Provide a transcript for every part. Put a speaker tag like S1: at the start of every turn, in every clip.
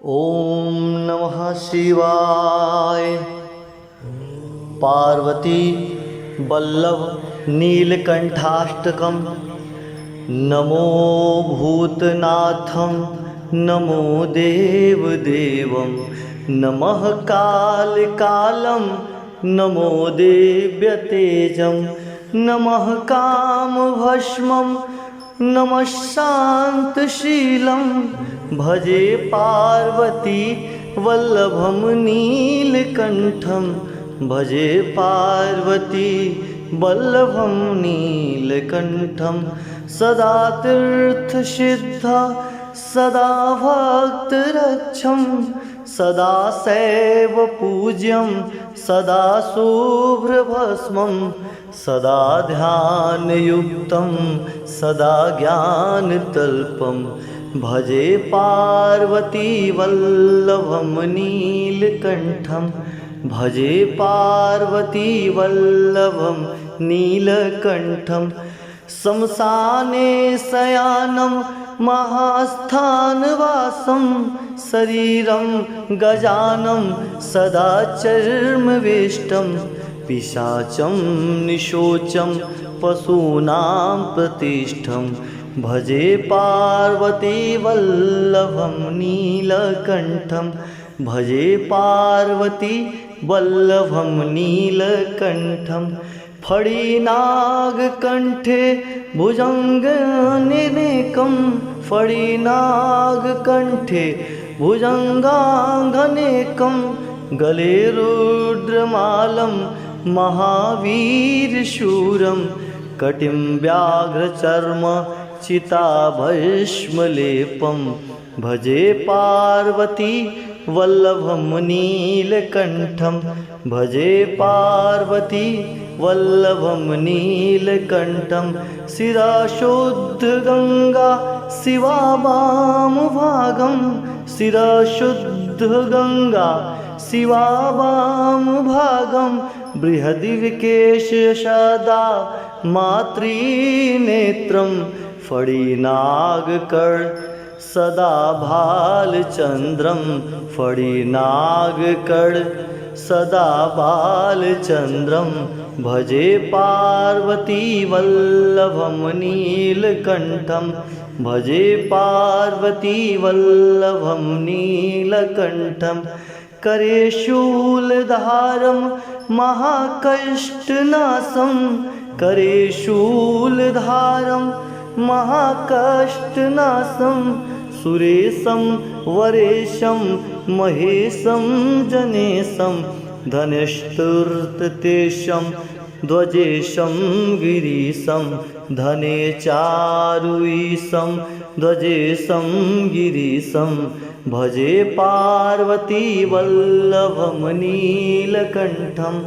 S1: ओम नमः शिवाय। पार्वती वल्लभ नीलकंठाष्टकम। नमो भूतनाथम नमो देवदेवम। नमः कालकालम नमो देव्यतेजम। नमः कामभस्मं नमः शान्तशीलं। भजे पार्वती वल्लभं नीलकंठं। भजे पार्वती वल्लभं नीलकंठं। सदा तीर्थसिद्धा सदा भक्तरक्षं। सदा शैव पूज्यं सदा शुभ्रभस्मं। सदा ध्यानयुक्तं सदा ज्ञानतल्पं। भजे पार्वती वल्लभं नीलकंठं। भजे पार्वती वल्लभं नीलकंठं। श्मशाने शयानं महास्थानवासं। शरीरं गजानं सदा चर्मवेष्टं। पिशाचं निशोचं पशूनां प्रतिष्ठं। भजे पार्वती वल्लभं नीलकंठं। भजे पार्वती वल्लभं नीलकंठं। फणिनागकण्ठे भुजङ्गनेकं। फणिनागकण्ठे भुजङ्गाङ्गनेकं। गले रुद्रमालं महावीरशूरं। कटिं व्याघ्रचर्म चिताभस्मलेपं। भजे पार्वती वल्लभं नीलकंठं। भजे पार्वती वल्लभं नीलकंठं। शिरशुद्धगंगा शिवा वामभागं। शिरशुद्धगंगा शिवा वामभागं। बृहद्विकेश सदा मातृनेत्रं। फणिनागकर्ण सदा भालचन्द्रं। फणिनागकर्ण सदा बालचन्द्रं। भजे पार्वती वल्लभं नीलकंठं। भजे पार्वती वल्लभं नीलकंठं। करे शूलधारं महाकष्टनाशं। करे शूलधारं महाकष्टनाशं। सुरेशं वरेशं महेशं जनेशं। धनेष्टुर्ततेशं ध्वजेशं गिरीशं। धनेचारुईशं ध्वजेशं गिरीशं। भजे पार्वती वल्लभं नीलकंठं।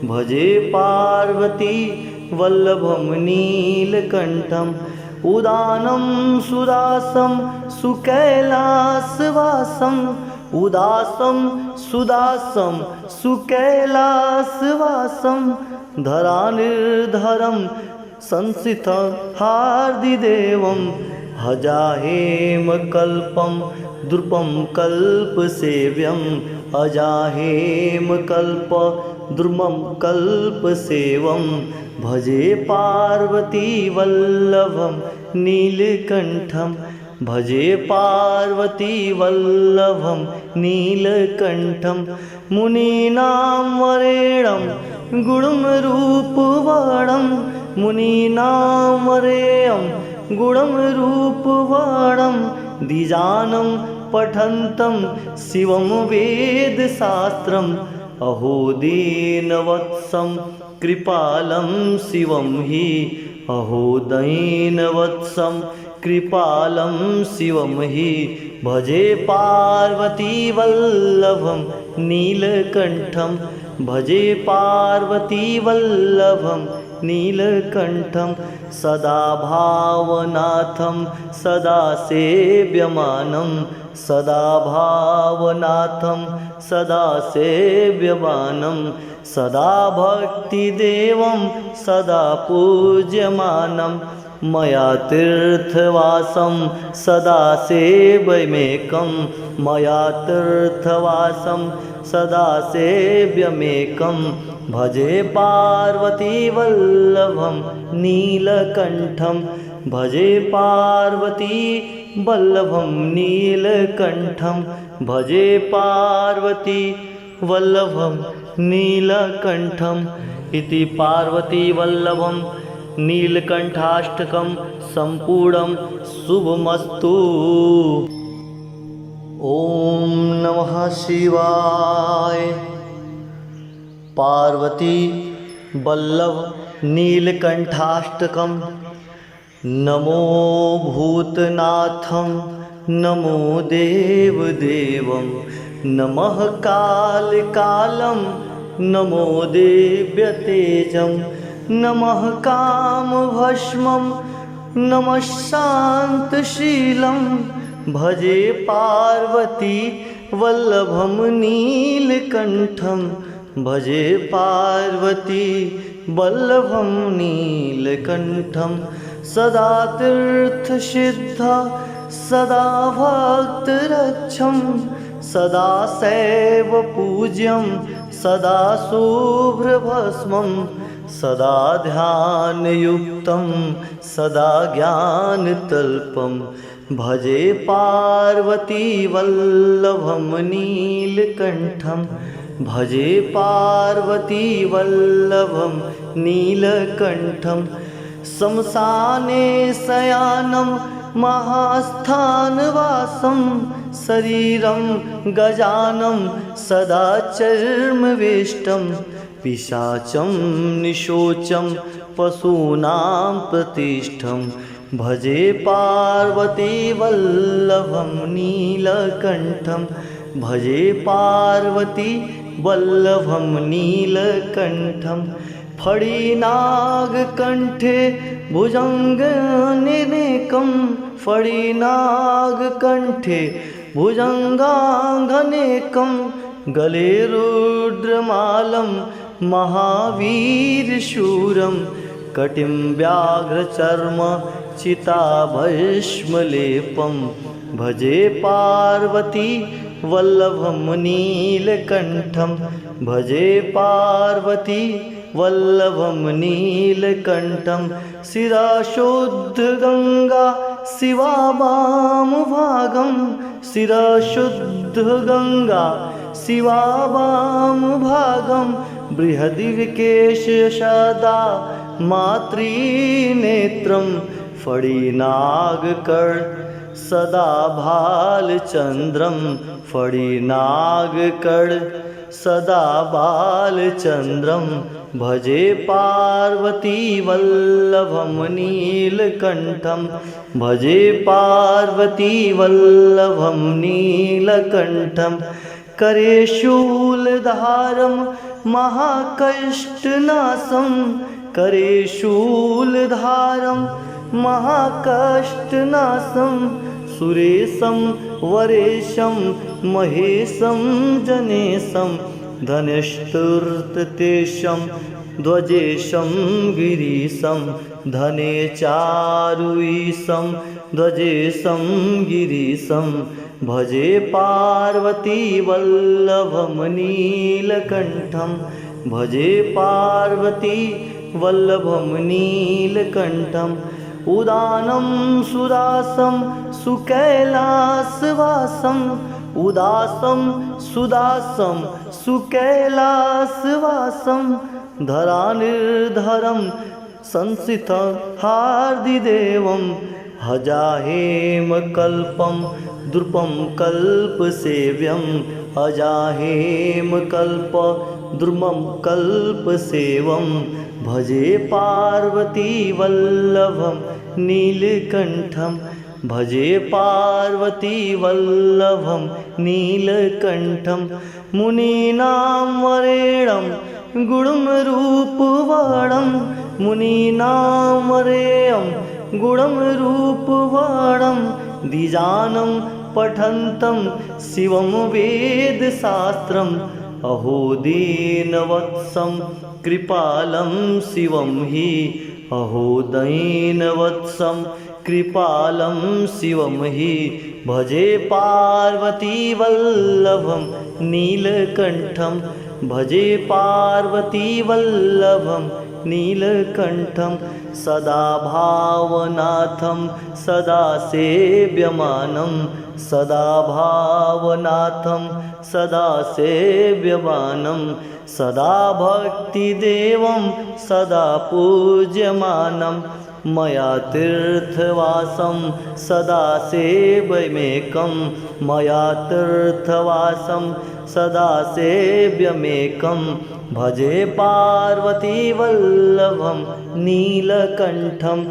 S1: भजे पार्वती वल्लभं नीलकंठं। उदानं सुदासं सुकैलासवासं। उदासं सुदासं सुकैलासवासं। धरानिर्धरं संस्थितं हार्दिदेवं। अजाहेमकल्पं द्रुपं कल्पसेव्यम्। अजाहेमकल्प द्रुमं कल्पसेवं। भजे पार्वती वल्लभं नीलकंठं। भजे पार्वती वल्लभं नीलकंठं। मुनीनां वरेण्यं गुणरूपवर्णं। मुनीनां वरेण्यं गुणरूपवर्णं। द्विजानं पठन्तं शिवं वेदशास्त्रम्। अहो दीनवत्सं कृपालं शिवं हि। अहो दीनवत्सं कृपालं शिवं हि। भजे पार्वती वल्लभं नीलकंठं। भजे पार्वती वल्लभं नीलकण्ठं सदा भावनाथं सदा सेव्यमानं सदा भावनाथं सदा सेव्यमानं सदा भक्तिदेवं सदा पूज्यमानं मया तीर्थवासं सदा सेव्यमेकं मया तीर्थवासं सदा सेव्यमेकं भजे पार्वतीवल्लभं नीलकण्ठं भजे पार्वतीवल्लभं नीलकण्ठं भजे पार्वतीवल्लभं नीलकण्ठम् इति पार्वतीवल्लभं नीलकण्ठाष्टकं सम्पूर्णं शुभमस्तु। ॐ नमः शिवाय। पार्वती वल्लभ नीलकण्ठाष्टकं नमो भूतनाथं नमो देवदेवं नमः कालकालं नमो दिव्यतेजं नमः कामभस्मं नमः शान्तशीलं भजे पार्वती वल्लभं नीलकण्ठं भजे पार्वती वल्लभं नीलकण्ठं सदा तीर्थसिद्ध सदा भक्तरक्षं सदा शैवपूज्यं सदा शुभ्रभस्मं सदा ध्यानयुक्तं सदा ज्ञानतल्पं भजे पार्वती वल्लभं नीलकण्ठं भजे पार्वती वल्लभं नीलकण्ठं श्मशाने शयानं महास्थानवासं शरीरं गजानं सदा चर्मवेष्टं पिशाचं निशोचं पशूनां प्रतिष्ठं भजे पार्वती वल्लभं नीलकण्ठं भजे पार्वती वल्लभं नीलकण्ठं फणिनागकण्ठे भुजङ्गनेकं फणिनागकण्ठे भुजङ्गाङ्गनेकं गले रुद्रमालं महावीरशूरं कटिं व्याघ्रचर्म चिताभस्मलेपं भजे पार्वती वल्लभं नीलकण्ठं भजे पार्वती वल्लभं नीलकण्ठं शिरशुद्धगङ्गा शिवा वामभागं शिरशुद्धगङ्गा शिवा वामभागं बृहद्विकेशसदा मातृनेत्रं फणिनागकर् सदा भालचन्द्रं फणिनागकर् सदा बालचन्द्रं भजे पार्वती वल्लभं नीलकण्ठं भजे पार्वती वल्लभं नीलकण्ठं करे शूलधारं महाकष्टनाशं करे शूलधारं महाकष्टनाशं सुरेशं वरेशं महेशं जनेशं धनेष्टुर्ततेशं ध्वजेशं गिरीशं धनेचारुईशं ध्वजेशं गिरीशं भजे पार्वती वल्लभं नीलकण्ठं भजे पार्वती वल्लभं नीलकण्ठं उदानं सुदासं सुकैलासवासं उदासं सुदासं सुकैलासवासं धरानिर्धरं संसितं हार्दिदेवं हजाहेमकल्पं द्रुपं कल्पसेव्यं अजाहेमकल्प द्रुमं कल्पसेवं भजे पार्वती वल्लभं नीलकण्ठं भजे पार्वती वल्लभं नीलकण्ठं मुनीनां वरेणं गुणरूपवर्णं मुनीनामरेयं गुणं रूपवर्णं द्विजानं पठन्तं शिवं वेदशास्त्रम् अहो दीनवत्सं कृपालं शिवं हि अहो दीनवत्सं कृपालं शिवं हि भजे पार्वतीवल्लभं नीलकण्ठं भजे पार्वतीवल्लभं नीलकण्ठं सदा भावनाथं सदा सेव्यमानं सदा भावनाथं सदा सेव्यमानं सदा भक्तिदेवं सदा पूज्यमानं मया तीर्थवासं सदा सेव्यमेकं मया तीर्थवासं सदा सेव्यमेकं भजे पार्वतीवल्लभं नीलकण्ठं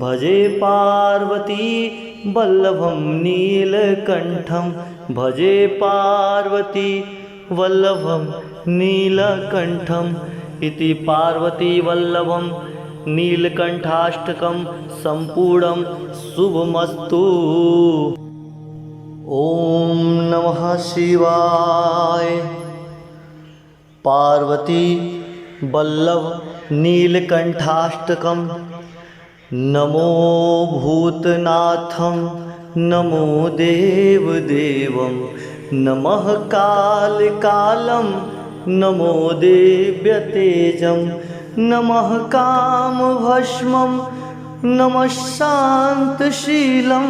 S1: भजे पार्वतीवल्लभं नीलकण्ठं भजे पार्वतीवल्लभं नीलकण्ठम् इति पार्वतीवल्लभं नीलकण्ठाष्टकं सम्पूर्णं शुभमस्तु। ॐ नमः शिवाय। पार्वती वल्लभ नीलकण्ठाष्टकं नमो भूतनाथं नमो देवदेवं नमः कालकालं नमो देव्यतेजं नमः कामभस्मं नमः शान्तशीलं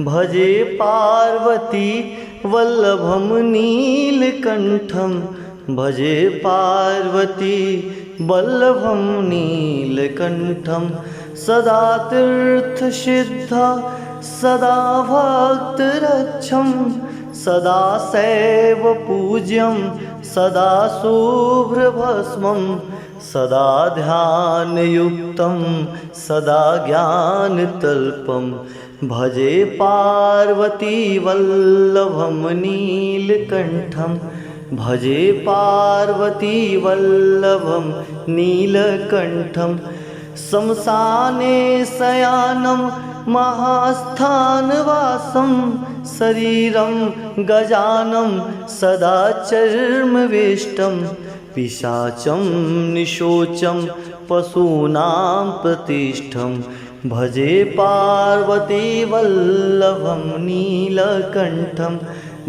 S1: भजे पार्वती वल्लभं नीलकण्ठं भजे पार्वती वल्लभं नीलकण्ठं सदा तीर्थसिद्धा सदा भक्तरक्षं सदा शैव पूज्यं सदा शुभ्रभस्मं सदा ध्यानयुक्तं सदा ज्ञानतल्पं भजे पार्वतीवल्लभं नीलकण्ठं भजे पार्वतीवल्लभं नीलकण्ठं श्मशाने शयानं महास्थानवासं शरीरं गजानं सदा चर्मवेष्टं पिशाचं निशोचं पशूनां प्रतिष्ठं भजे पार्वतीवल्लभं नीलकण्ठं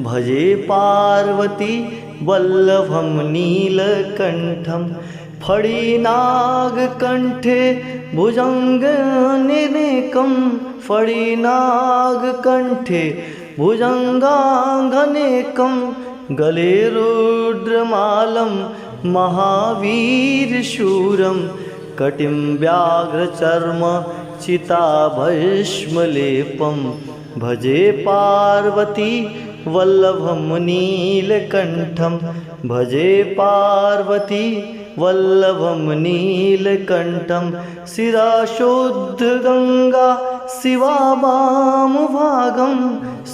S1: भजे पार्वतीवल्लभं नीलकण्ठं फणिनागकण्ठे भुजङ्गनेकं फणिनागकण्ठे भुजङ्गाङ्गनेकं गले रुद्रमालं महावीरशूरं कटिं व्याघ्रचर्म चिताभस्मलेपं भजे पार्वती वल्लभं नीलकण्ठं भजे पार्वती वल्लभं नीलकण्ठं शिरशुद्धगङ्गा शिवा वामभागं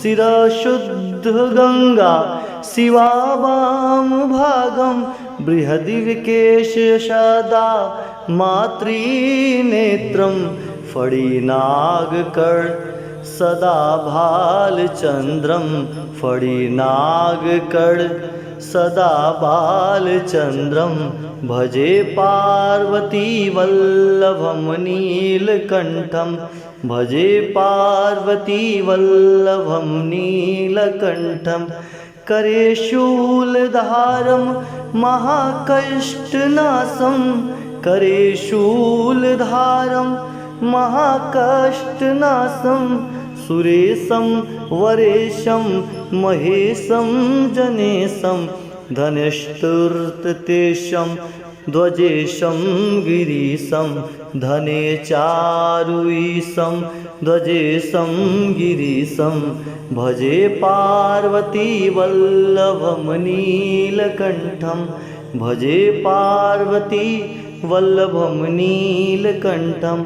S1: शिरशुद्धगङ्गा शिवा वामभागं बृहद्विकेश सदा मातृनेत्रं फणिनागकर्ण सदा भालचन्द्रं फणिनागकर्ण सदा बालचन्द्रं भजे पार्वतीवल्लभं नीलकण्ठं भजे पार्वतीवल्लभं नीलकण्ठं करे शूलधारं महाकष्टनाशं करे शूलधारं महाकष्टनाशं सुरेशं वरेशं महेशं जनेशं धनेष्टुर्ततेशं ध्वजेशं गिरीशं धनेचारुईशं ध्वजेशं गिरीशं भजे पार्वतीवल्लभं नीलकण्ठं भजे पार्वतीवल्लभं नीलकण्ठम्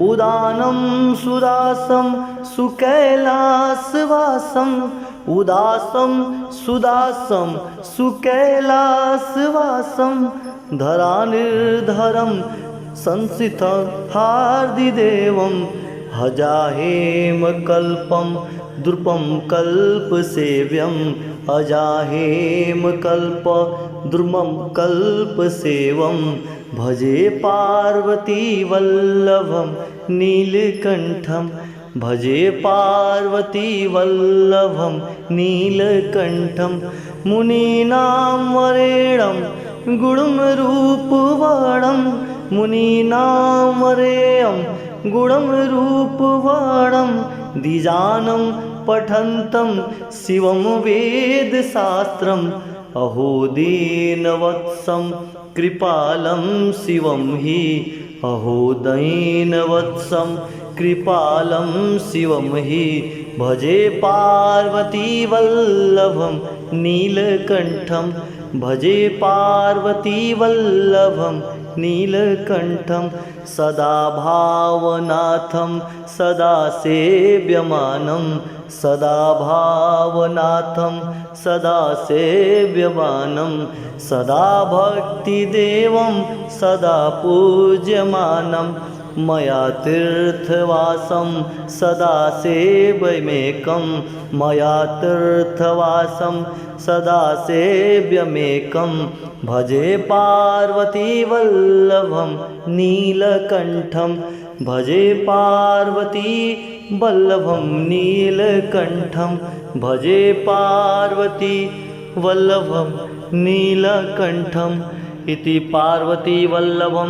S1: उदानं सुदासं सुकैलासवासं उदासं सुदासं सुकैलासवासं धरानिर्धरं संसितं हार्दिदेवं अजाहेमकल्पं द्रुपं कल्पसेव्यम् अजाहेमकल्पद्रुमं कल्पसेवं भजे पार्वतीवल्लभं नीलकण्ठं भजे पार्वतीवल्लभं नीलकण्ठं मुनीनां वरेणं गुणरूपवर्णं मुनीनां वरेयं गुणरूपवर्णं द्विजानं पठन्तं शिवं वेदशास्त्रम् अहो दीनवत्सं कृपालं शिवं हि अहो दीनवत्सं कृपालं शिवं हि भजे पार्वतीवल्लभं नीलकण्ठं भजे पार्वतीवल्लभं नीलकण्ठं सदा भावनाथं सदा सेव्यमानं सदा भावनाथं सदा सेव्यमानं सदा भक्तिदेवं सदा पूज्यमानं मया तीर्थवासं सदा सेव्यमेकं मया तीर्थवासं सदा सेव्यमेकं भजे पार्वतीवल्लभं नीलकण्ठं भजे पार्वतीवल्लभं नीलकण्ठं भजे पार्वतीवल्लभं नीलकण्ठम् इति पार्वतीवल्लभं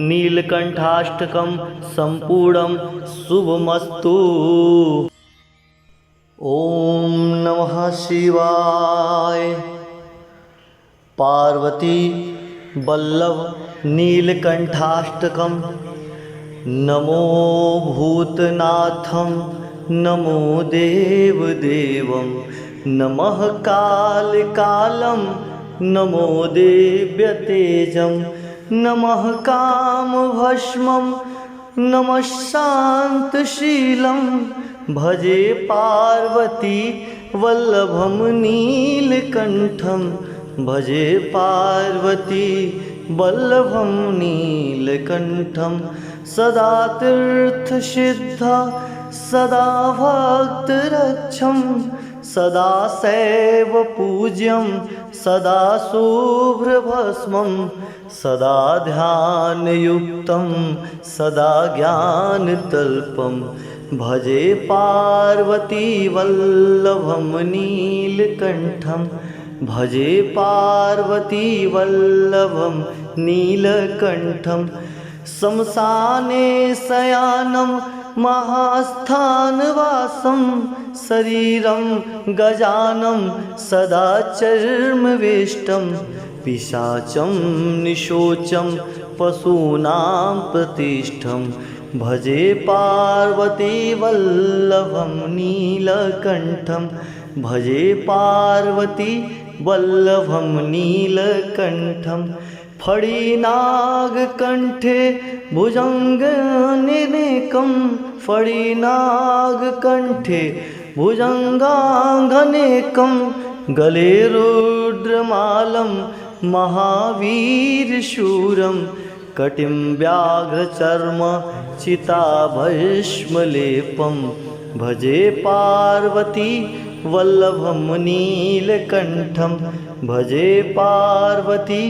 S1: नीलकण्ठाष्टकं सम्पूर्णं शुभमस्तु। ॐ नमः शिवाय। पार्वती वल्लभ नीलकण्ठाष्टकं नमो भूतनाथं नमो देवदेवं नमः कालकालं नमो देव्यतेजं नमः कामभस्मं नमः शान्तशीलं भजे पार्वती वल्लभं नीलकण्ठं भजे पार्वती वल्लभं नीलकण्ठं सदा तीर्थसिद्धा सदा भक्तरक्षं सदा शैव पूज्यं सदा शुभ्रभस्मं सदा ध्यानयुक्तं सदा ज्ञानतल्पं भजे पार्वतीवल्लभं नीलकण्ठं भजे पार्वतीवल्लभं नीलकण्ठं श्मशाने शयानं महास्थानवासं शरीरं गजानं सदा चर्मवेष्टं पिशाचं निशोचं पशूनां प्रतिष्ठं भजे पार्वतीवल्लभं नीलकण्ठं भजे पार्वतीवल्लभं नीलकण्ठं फणिनागकण्ठे भुजङ्गनेकं फणिनागकण्ठे भुजङ्गाङ्गनेकं गले रुद्रमालं महावीरशूरं कटिं व्याघ्रचर्म चिताभस्मलेपं भजे पार्वती वल्लभं नीलकण्ठं भजे पार्वती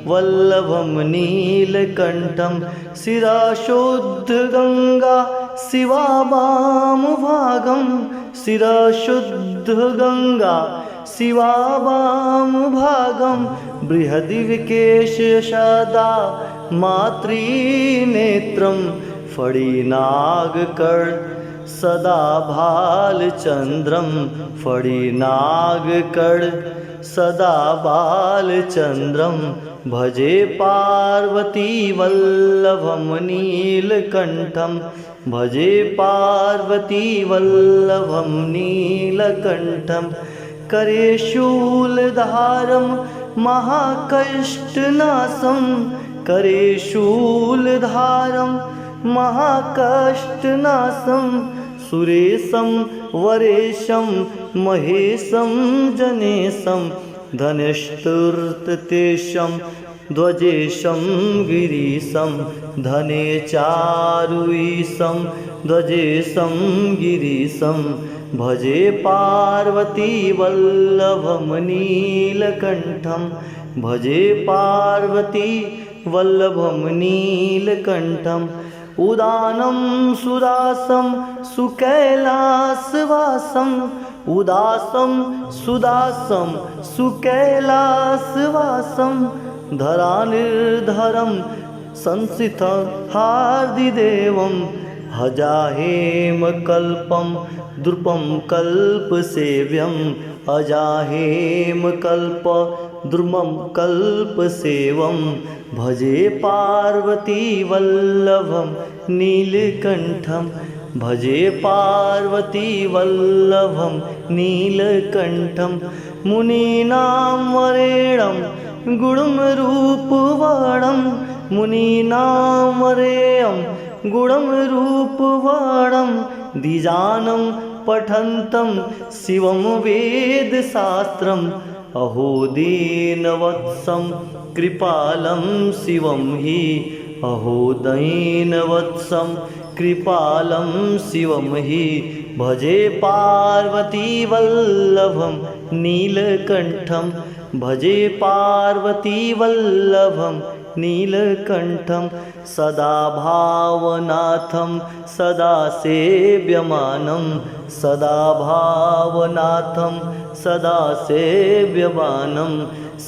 S1: वल्लभं नीलकण्ठं शिरशुद्धगङ्गा शिवा वामभागं शिरशुद्धगङ्गा शिवा वामभागं बृहद्विकेश सदा मातृनेत्रं फणिनागकर् सदा भालचन्द्रं फणिनागकर् सदा बालचन्द्रं भजे पार्वतीवल्लभं नीलकण्ठं भजे पार्वतीवल्लभं नीलकण्ठं करे शूलधारं महाकष्टनाशं करे शूलधारं महाकष्टनाशं सुरेशं वरेशं महेशं जनेशं धनस्तुर्ततेशं ध्वजेशं गिरीशं धनेचारुईशं ध्वजेशं गिरीशं भजे पार्वतीवल्लभं नीलकण्ठं भजे पार्वतीवल्लभं नीलकण्ठम् उदानं सुदासं सुकैलासवासं उदासं सुदासं सुकैलासवासं धरानिर्धरं संसितं हार्दिदेवं अजाहेमकल्पं द्रुपं कल्पसेव्यम् अजाहेमकल्पद्रुमं कल्पसेवं भजे पार्वतीवल्लभं नीलकण्ठं भजे पार्वतीवल्लभं नीलकण्ठं मुनीनां वरेण्यं गुणरूपवर्णं मुनीनां वरेण्यं गुणरूपवर्णं द्विजानं पठन्तं शिवं वेदशास्त्रम् अहो दीनवत्सं कृपालं शिवं हि अहो दीनवत्सं कृपालं शिवं हि भजे पार्वतीवल्लभं नीलकण्ठं भजे पार्वतीवल्लभं नीलकण्ठं सदा भावनाथं सदा सेव्यमानं सदा भावनाथं सदा सेव्यमानं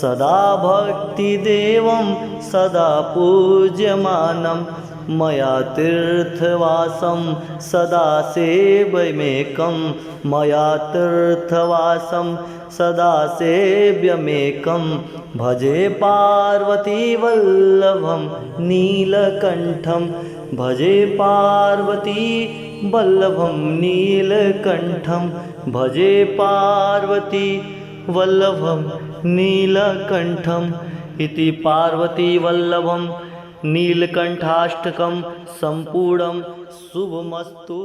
S1: सदा भक्तिदेवं सदा पूज्यमानं मया तीर्थवासं सदा सेव्यमेकं मया तीर्थवासं सदा सेव्यमेकं भजे पार्वतीवल्लभं नीलकण्ठं भजे पार्वतीवल्लभं नीलकण्ठं भजे पार्वतीवल्लभं नीलकण्ठम् इति पार्वतीवल्लभं नीलकण्ठाष्टकं सम्पूर्णं शुभमस्तु।